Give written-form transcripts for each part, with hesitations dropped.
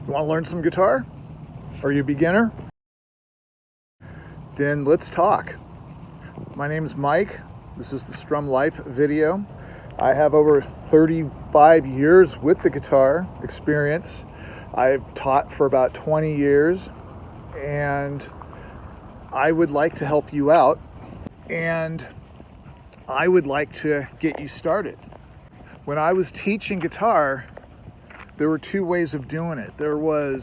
You want to learn some guitar? Are you a beginner? Then let's talk. My name is Mike. This is the Strum Life video. I have over 35 years with the guitar experience. I've taught for about 20 years, and I would like to help you out, and I would like to get you started. When I was teaching guitar, there were two ways of doing it. There was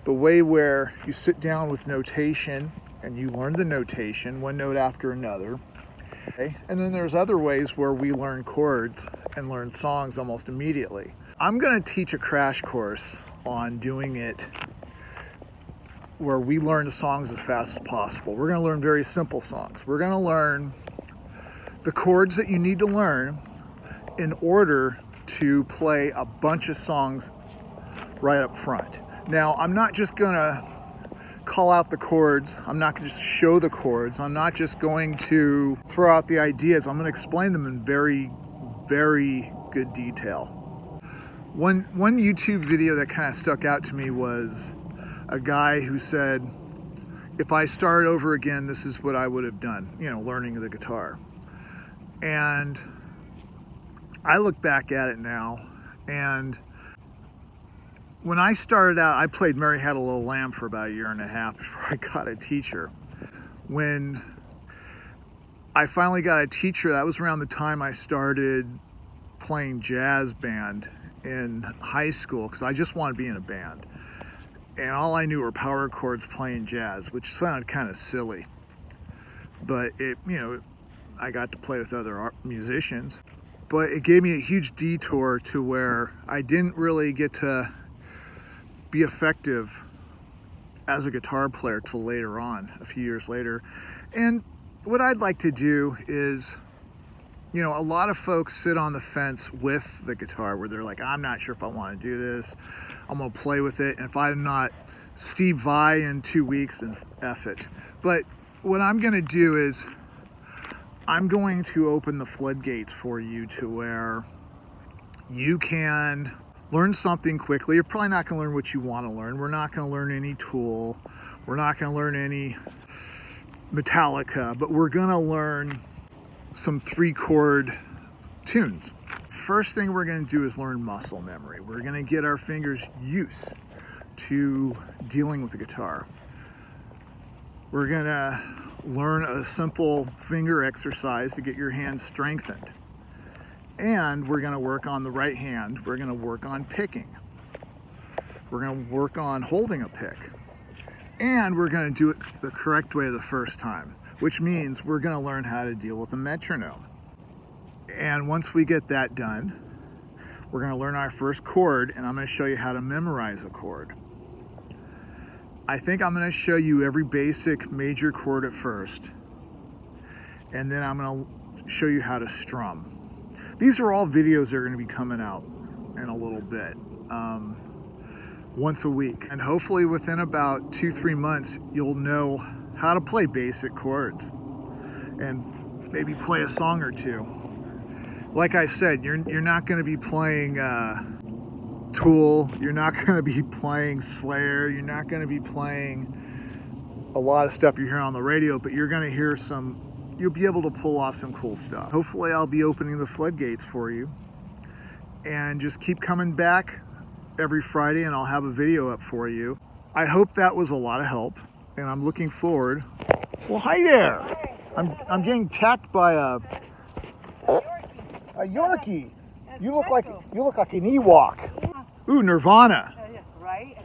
the way where you sit down with notation and you learn the notation, one note after another. Okay? And then there's other ways where we learn chords and learn songs almost immediately. I'm going to teach a crash course on doing it where we learn the songs as fast as possible. We're going to learn very simple songs. We're going to learn the chords that you need to learn in order to play a bunch of songs right up front. Now, I'm not just going to call out the chords. I'm not going to just show the chords. I'm not just going to throw out the ideas. I'm going to explain them in very, very good detail. One YouTube video that kind of stuck out to me was a guy who said, if I started over again, this is what I would have done, learning the guitar. And I look back at it now, and when I started out, I played Mary Had a Little Lamb for about a year and a half before I got a teacher. When I finally got a teacher, that was around the time I started playing jazz band in high school, because I just wanted to be in a band. And all I knew were power chords playing jazz, which sounded kind of silly. But I got to play with other musicians. But it gave me a huge detour to where I didn't really get to be effective as a guitar player till later on, a few years later. And what I'd like to do is, a lot of folks sit on the fence with the guitar where they're like, I'm not sure if I want to do this. I'm going to play with it. And if I'm not Steve Vai in 2 weeks, then F it. But what I'm going to do is I'm going to open the floodgates for you to where you can learn something quickly. You're probably not going to learn what you want to learn. We're not going to learn any Tool. We're not going to learn any Metallica, but we're going to learn some 3-chord tunes. First thing we're going to do is learn muscle memory. We're going to get our fingers used to dealing with the guitar. We're going to learn a simple finger exercise to get your hands strengthened. And we're going to work on the right hand. We're going to work on picking. We're going to work on holding a pick. And we're going to do it the correct way the first time, which means we're going to learn how to deal with a metronome. And once we get that done, we're going to learn our first chord, and I'm going to show you how to memorize a chord. I think I'm going to show you every basic major chord at first, and then I'm going to show you how to strum. These are all videos that are going to be coming out in a little bit, once a week. And hopefully within about 2-3 months, you'll know how to play basic chords and maybe play a song or two. Like I said, you're not going to be playing Tool, you're not going to be playing Slayer, you're not going to be playing a lot of stuff you hear on the radio, but you're going to hear you'll be able to pull off some cool stuff. Hopefully I'll be opening the floodgates for you, and just keep coming back every Friday and I'll have a video up for you. I hope that was a lot of help, and I'm looking forward. Well, hi there. I'm getting tapped by a Yorkie. You look like an Ewok. Ooh, Nirvana. Right?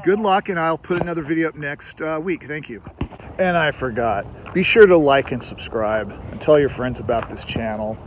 Good luck, and I'll put another video up next week. Thank you. And I forgot. Be sure to like and subscribe and tell your friends about this channel.